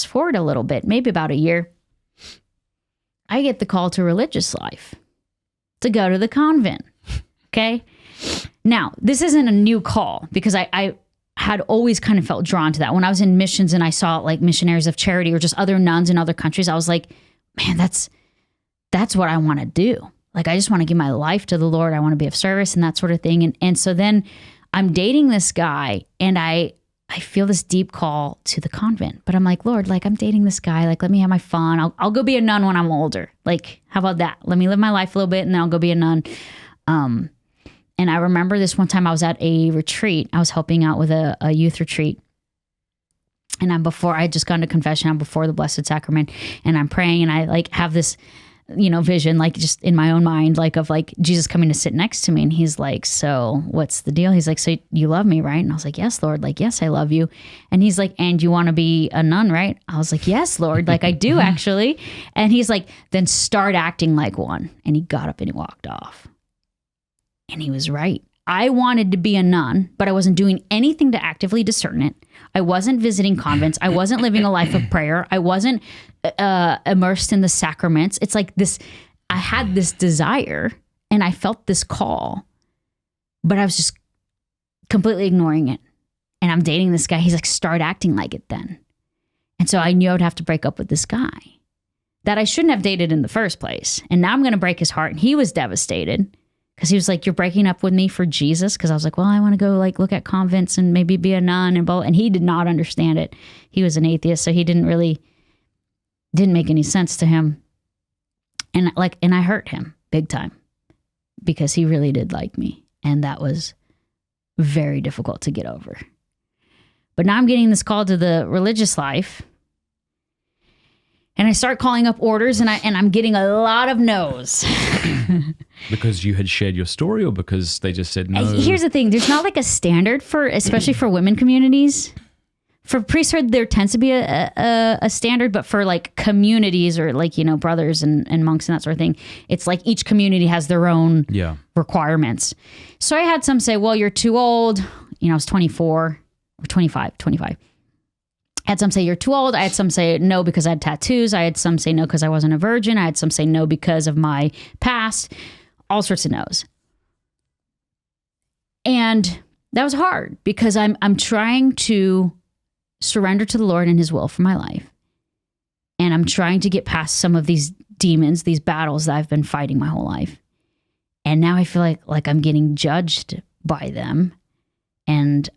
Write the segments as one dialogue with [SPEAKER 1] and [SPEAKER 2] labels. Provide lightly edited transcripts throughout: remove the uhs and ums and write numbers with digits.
[SPEAKER 1] fast forward a little bit, maybe about a year, I get the call to religious life, to go to the convent. Okay. Now, this isn't a new call because I had always kind of felt drawn to that. When I was in missions and I saw like missionaries of charity or just other nuns in other countries, I was like, man, that's what I want to do. Like, I just want to give my life to the Lord. I want to be of service and that sort of thing. And so then I'm dating this guy and I feel this deep call to the convent, but I'm like, Lord, like I'm dating this guy. Like, let me have my fun. I'll go be a nun when I'm older. Like, how about that? Let me live my life a little bit and then I'll go be a nun. And I remember this one time I was at a retreat. I was helping out with a youth retreat. And I had just gone to confession. I'm before the Blessed Sacrament and I'm praying and I like have this, vision, like just in my own mind, like of like Jesus coming to sit next to me. And he's like, so what's the deal? He's like, so you love me, right? And I was like, yes, Lord. Like, yes, I love you. And he's like, and you want to be a nun, right? I was like, yes, Lord. Like I do actually. And he's like, then start acting like one. And he got up and he walked off. And he was right. I wanted to be a nun, but I wasn't doing anything to actively discern it. I wasn't visiting convents. I wasn't living a life of prayer. I wasn't immersed in the sacraments. It's like this, I had this desire and I felt this call, but I was just completely ignoring it. And I'm dating this guy. He's like, start acting like it then. And so I knew I would have to break up with this guy that I shouldn't have dated in the first place. And now I'm going to break his heart. And he was devastated. Because he was like, you're breaking up with me for Jesus? Because I was like, well, I want to go like look at convents and maybe be a nun and both. And he did not understand it. He was an atheist, so he didn't make any sense to him. And I hurt him big time because he really did like me. And that was very difficult to get over. But now I'm getting this call to the religious life. And I start calling up orders and I'm getting a lot of no's.
[SPEAKER 2] Because you had shared your story or because they just said no?
[SPEAKER 1] Here's the thing. There's not like a standard especially for women communities. For priesthood, there tends to be a standard, but for like communities or like, brothers and monks and that sort of thing, it's like each community has their own requirements. So I had some say, well, you're too old. I was 24 or 25. I had some say you're too old. I had some say no because I had tattoos. I had some say no because I wasn't a virgin. I had some say no because of my past. All sorts of no's. And that was hard because I'm trying to surrender to the Lord and his will for my life. And I'm trying to get past some of these demons, these battles that I've been fighting my whole life. And now I feel like I'm getting judged by them. And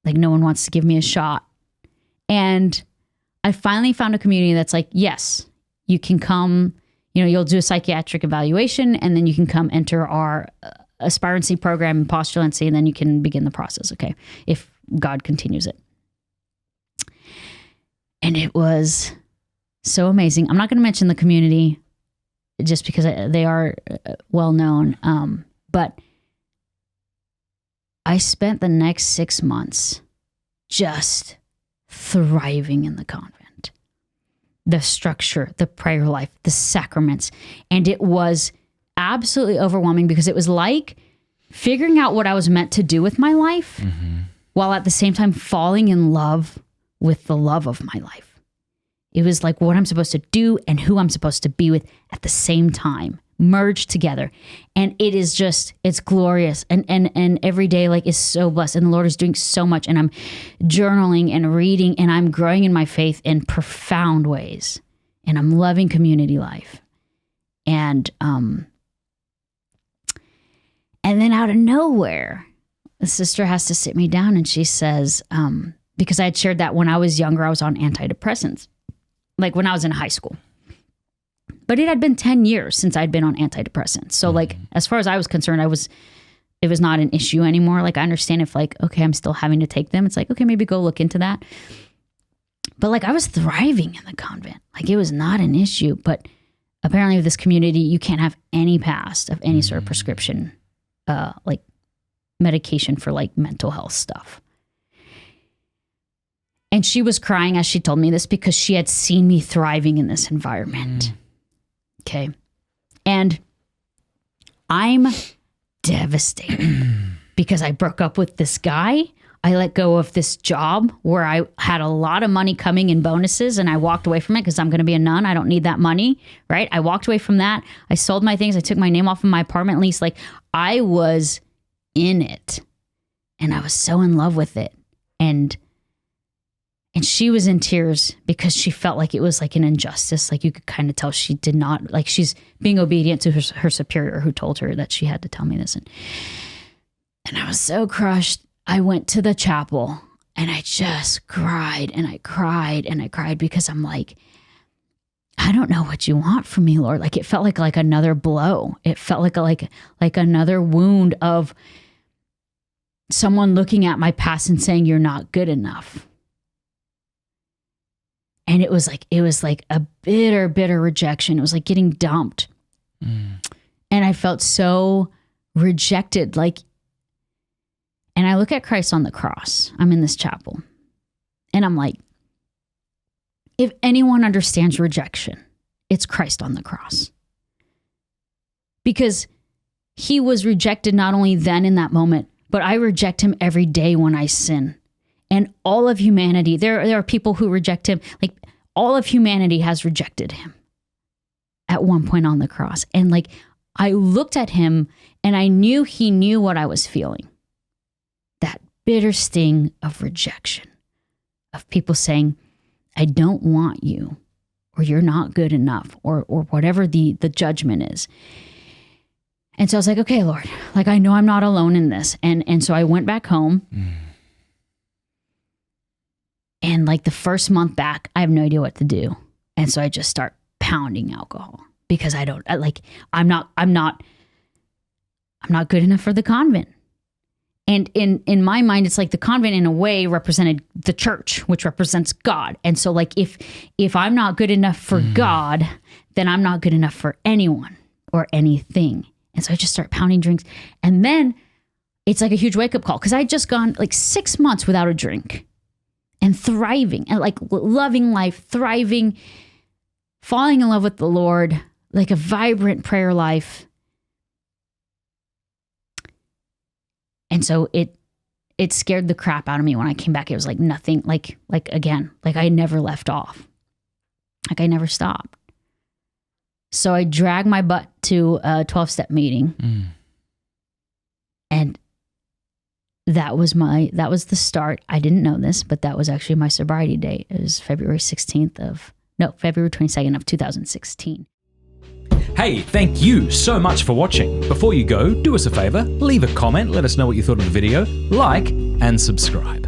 [SPEAKER 1] like no one wants to give me a shot. And I finally found a community that's like, yes, you can come, you'll do a psychiatric evaluation and then you can come enter our aspirancy program, postulancy, and then you can begin the process, okay, if God continues it. And it was so amazing. I'm not going to mention the community just because they are well known, but I spent the next 6 months just thriving in the convent, the structure, the prayer life, the sacraments. And it was absolutely overwhelming because it was like figuring out what I was meant to do with my life while at the same time falling in love with the love of my life. It was like what I'm supposed to do and who I'm supposed to be with at the same time, merged together. And it is just, it's glorious. And every day like is so blessed. And the Lord is doing so much. And I'm journaling and reading and I'm growing in my faith in profound ways. And I'm loving community life. And then out of nowhere, the sister has to sit me down and she says, because I had shared that when I was younger, I was on antidepressants, like when I was in high school. But it had been 10 years since I'd been on antidepressants. So like, as far as I was concerned, it was not an issue anymore. Like I understand if like, okay, I'm still having to take them. It's like, okay, maybe go look into that. But like I was thriving in the convent. Like it was not an issue. But apparently with this community, you can't have any past of any sort of prescription, like medication for like mental health stuff. And she was crying as she told me this because she had seen me thriving in this environment. Okay. And I'm devastated because I broke up with this guy. I let go of this job where I had a lot of money coming in bonuses, and I walked away from it because I'm going to be a nun. I don't need that money, right? I walked away from that. I sold my things. I took my name off of my apartment lease. Like, I was in it, and I was so in love with it. And she was in tears because she felt like it was like an injustice. Like, you could kind of tell she did not, like, she's being obedient to her superior who told her that she had to tell me this. And I was so crushed. I went to the chapel and I just cried and I cried and I cried because I'm like, I don't know what you want from me, Lord. Like, it felt like another blow. It felt like another wound of someone looking at my past and saying, you're not good enough. And it was like a bitter rejection. It was like getting dumped. And I felt so rejected. Like, and I look at Christ on the cross. I'm in this chapel. And I'm like, if anyone understands rejection, it's Christ on the cross. Because he was rejected not only then in that moment, but I reject him every day when I sin. And all of humanity, there are people who reject him. Like, all of humanity has rejected him at one point on the cross. And like, I looked at him and I knew he knew what I was feeling. That bitter sting of rejection, of people saying, I don't want you, or you're not good enough, or whatever the judgment is. And so I was like, okay, Lord, like, I know I'm not alone in this. And so I went back home. And like the first month back, I have no idea what to do. And so I just start pounding alcohol because I'm not good enough for the convent. And in my mind, it's like the convent in a way represented the church, which represents God. And so like, if I'm not good enough for God, then I'm not good enough for anyone or anything. And so I just start pounding drinks. And then it's like a huge wake up call, because I had just gone like 6 months without a drink and thriving and like loving life, thriving, falling in love with the Lord, like a vibrant prayer life. And so it scared the crap out of me when I came back. It was like nothing, like again, like I never left off. Like I never stopped. So I dragged my butt to a 12-step meeting. And that was the start. I didn't know this, but that was actually my sobriety date. It was February 22nd of 2016.
[SPEAKER 2] Hey, thank you so much for watching. Before you go, do us a favor, leave a comment, let us know what you thought of the video, like, and subscribe.